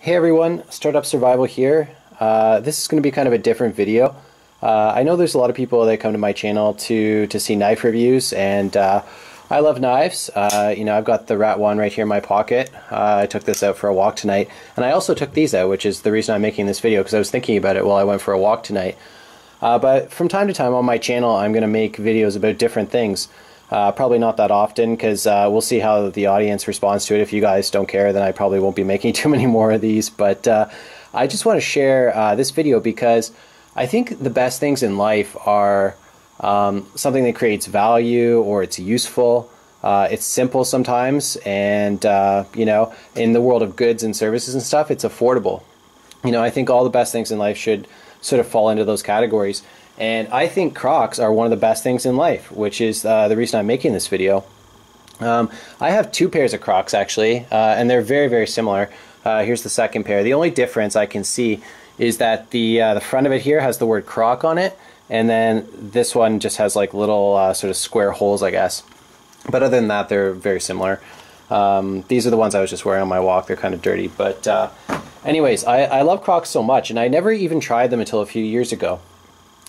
Hey everyone, Startup Survival here. This is going to be kind of a different video. I know there's a lot of people that come to my channel to see knife reviews, and I love knives. I've got the Rat 1 right here in my pocket. I took this out for a walk tonight, and I also took these out, which is the reason I'm making this video, because I was thinking about it while I went for a walk tonight. But from time to time on my channel, I'm going to make videos about different things. Probably not that often, because we'll see how the audience responds to it. If you guys don't care, then I probably won't be making too many more of these. But I just want to share this video because I think the best things in life are something that creates value, or it's useful. It's simple sometimes, and in the world of goods and services and stuff, it's affordable. I think all the best things in life should sort of fall into those categories. And I think Crocs are one of the best things in life, which is the reason I'm making this video. I have two pairs of Crocs actually, and they're very, very similar. Here's the second pair. The only difference I can see is that the front of it here has the word Croc on it, and then this one just has like little sort of square holes, I guess. But other than that, they're very similar. These are the ones I was just wearing on my walk. They're kind of dirty, but anyways, I love Crocs so much, and I never even tried them until a few years ago.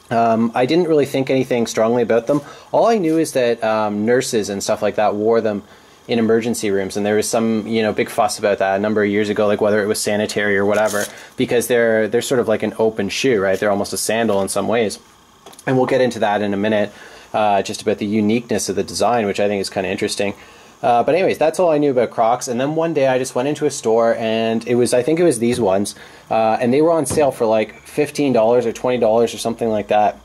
I didn't really think anything strongly about them. All I knew is that nurses and stuff like that wore them in emergency rooms, and there was some big fuss about that a number of years ago, like whether it was sanitary or whatever, because they're sort of like an open shoe, right? They're almost a sandal in some ways, and we'll get into that in a minute, just about the uniqueness of the design, which I think is kind of interesting. But anyways, that's all I knew about Crocs. And then one day I just went into a store, and I think it was these ones, and they were on sale for like $15 or $20 or something like that.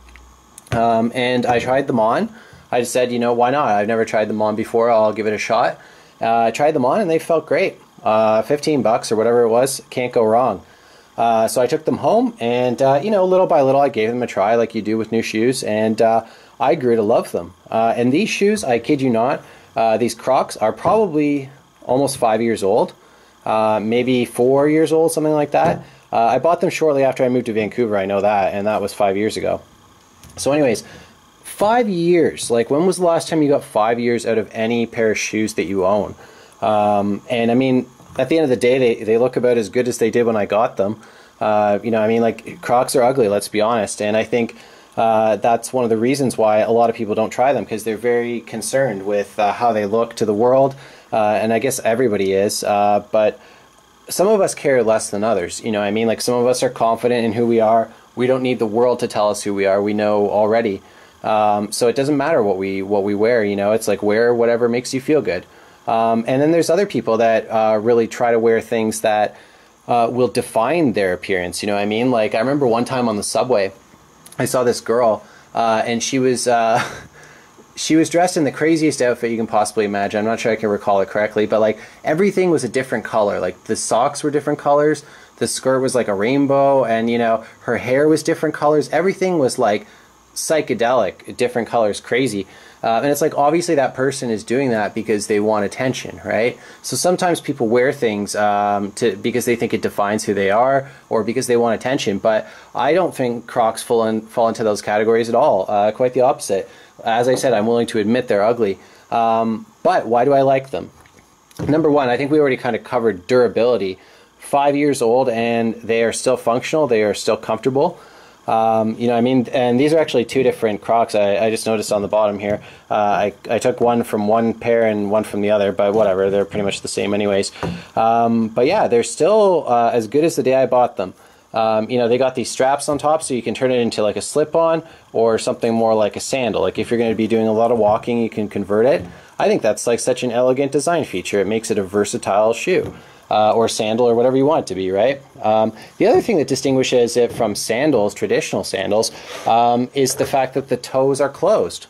And I tried them on. I just said, why not? I've never tried them on before. I'll give it a shot. I tried them on, and they felt great. 15 bucks or whatever it was, can't go wrong. So I took them home, and little by little I gave them a try, like you do with new shoes, and I grew to love them. And these shoes, I kid you not, these Crocs are probably almost 5 years old, maybe 4 years old, something like that. I bought them shortly after I moved to Vancouver, I know that, and that was 5 years ago. So anyways, 5 years, like when was the last time you got 5 years out of any pair of shoes that you own? And I mean, at the end of the day, they look about as good as they did when I got them. Like Crocs are ugly, let's be honest, and I think that's one of the reasons why a lot of people don't try them, because they're very concerned with how they look to the world, and I guess everybody is, but some of us care less than others. Like some of us are confident in who we are. We don't need the world to tell us who we are. We know already. So it doesn't matter what we wear. It's like wear whatever makes you feel good. And then there's other people that really try to wear things that will define their appearance. Like I remember one time on the subway, I saw this girl, and she was dressed in the craziest outfit you can possibly imagine. I'm not sure I can recall it correctly, but like everything was a different color. Like the socks were different colors, the skirt was like a rainbow, and her hair was different colors. Everything was like psychedelic, different colors, crazy. And it's like, obviously that person is doing that because they want attention, right? So sometimes people wear things because they think it defines who they are, or because they want attention. But I don't think Crocs fall into those categories at all. Quite the opposite. As I said, I'm willing to admit they're ugly. But why do I like them? Number one, I think we already kind of covered durability. 5 years old, and they are still functional. They are still comfortable. And these are actually two different Crocs. I just noticed on the bottom here. I took one from one pair and one from the other, but whatever, they're pretty much the same anyways. But yeah, they're still as good as the day I bought them. They got these straps on top, so you can turn it into like a slip-on or something more like a sandal. Like if you're going to be doing a lot of walking, you can convert it. I think that's like such an elegant design feature. It makes it a versatile shoe. Or sandal, or whatever you want it to be, right? The other thing that distinguishes it from sandals, traditional sandals, is the fact that the toes are closed.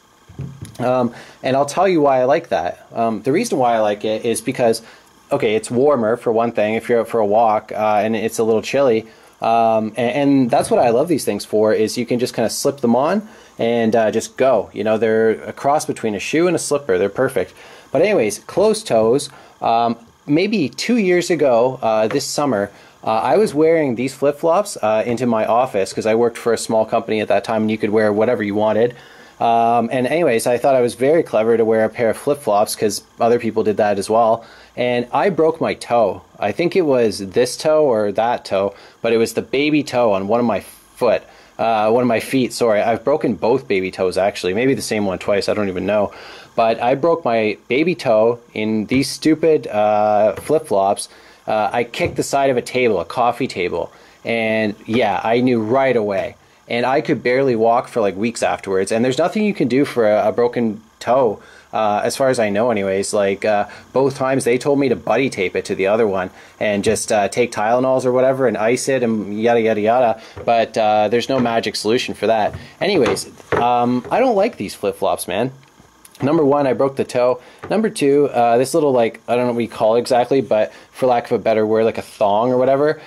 And I'll tell you why I like that. The reason why I like it is because, okay, it's warmer for one thing if you're out for a walk, and it's a little chilly. And that's what I love these things for, is you can just kind of slip them on and just go. They're a cross between a shoe and a slipper. They're perfect. But anyways, closed toes. Maybe 2 years ago, this summer, I was wearing these flip-flops into my office because I worked for a small company at that time, and you could wear whatever you wanted. And anyways, I thought I was very clever to wear a pair of flip-flops because other people did that as well. And I broke my toe. I think it was this toe or that toe, but it was the baby toe on one of my feet, sorry. I've broken both baby toes actually, maybe the same one twice, I don't even know. But I broke my baby toe in these stupid flip-flops. I kicked the side of a table, a coffee table, and yeah, I knew right away. And I could barely walk for like weeks afterwards. And there's nothing you can do for a broken toe, as far as I know anyways. Like both times they told me to buddy tape it to the other one and just take Tylenols or whatever and ice it and yada yada yada. But there's no magic solution for that. Anyways, I don't like these flip-flops, man. Number one, I broke the toe. Number two, this little, like, I don't know what you call it exactly, but for lack of a better word, like a thong or whatever,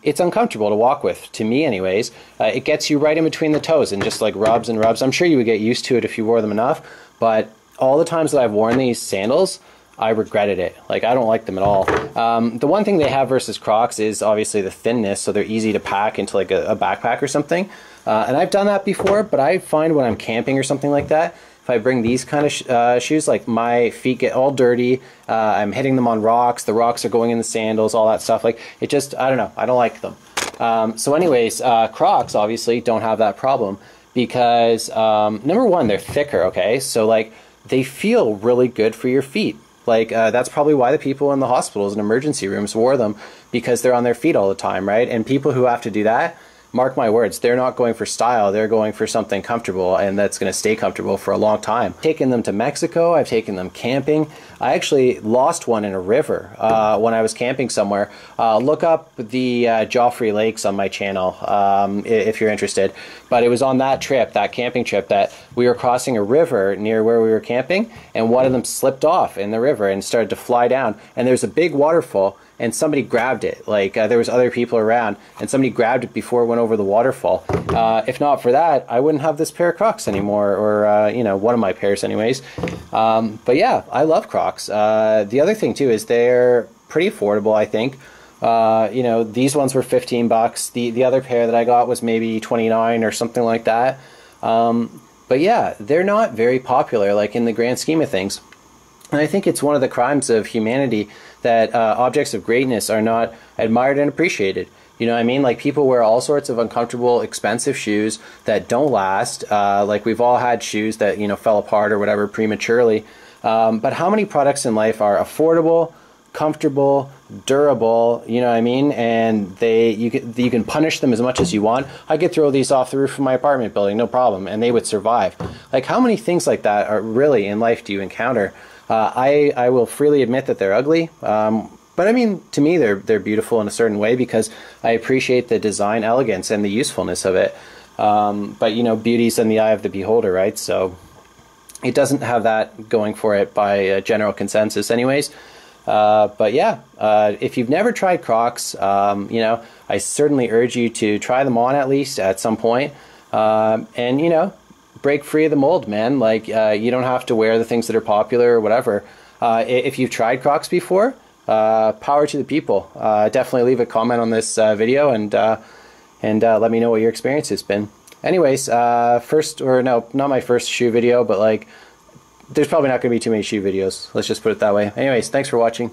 it's uncomfortable to walk with, to me anyways. It gets you right in between the toes and just like rubs and rubs. I'm sure you would get used to it if you wore them enough, but all the times that I've worn these sandals, I regretted it. Like, I don't like them at all. The one thing they have versus Crocs is obviously the thinness, so they're easy to pack into like a backpack or something. And I've done that before, but I find when I'm camping or something like that, if I bring these kind of shoes, like my feet get all dirty, I'm hitting them on rocks, the rocks are going in the sandals, all that stuff. Like, it just, I don't know, I don't like them. So anyways, Crocs obviously don't have that problem because, number one, they're thicker, okay? So like, they feel really good for your feet. Like, that's probably why the people in the hospitals and emergency rooms wore them, because they're on their feet all the time, right? And people who have to do that, mark my words, they're not going for style, they're going for something comfortable, and that's going to stay comfortable for a long time. I've taken them to Mexico, I've taken them camping. I actually lost one in a river when I was camping somewhere. Look up the Joffrey Lakes on my channel if you're interested. But it was on that trip, that camping trip, that we were crossing a river near where we were camping, and one of them slipped off in the river and started to fly down. And there's a big waterfall, and somebody grabbed it. Like, there was other people around, and somebody grabbed it before it went over the waterfall. If not for that, I wouldn't have this pair of Crocs anymore, or, you know, one of my pairs anyways. But yeah, I love Crocs. The other thing, too, is they're pretty affordable, I think. You know, these ones were 15 bucks. The other pair that I got was maybe 29 or something like that. But yeah, they're not very popular, like, in the grand scheme of things. And I think it's one of the crimes of humanity that objects of greatness are not admired and appreciated. You know what I mean? Like, people wear all sorts of uncomfortable, expensive shoes that don't last. Like, we've all had shoes that, you know, fell apart or whatever prematurely. But how many products in life are affordable, comfortable, durable, you know what I mean? And you can punish them as much as you want. I could throw these off the roof of my apartment building, no problem, and they would survive. Like, how many things like that are really in life do you encounter? I will freely admit that they're ugly, but I mean, to me, they're beautiful in a certain way because I appreciate the design elegance and the usefulness of it. But, you know, beauty's in the eye of the beholder, right? So it doesn't have that going for it by general consensus anyways. But yeah, if you've never tried Crocs, you know, I certainly urge you to try them on at least at some point. And, you know, break free of the mold, man. Like, you don't have to wear the things that are popular or whatever. If you've tried Crocs before, power to the people. Definitely leave a comment on this video and let me know what your experience has been. Anyways, not my first shoe video, but like, there's probably not going to be too many shoe videos. Let's just put it that way. Anyways, thanks for watching.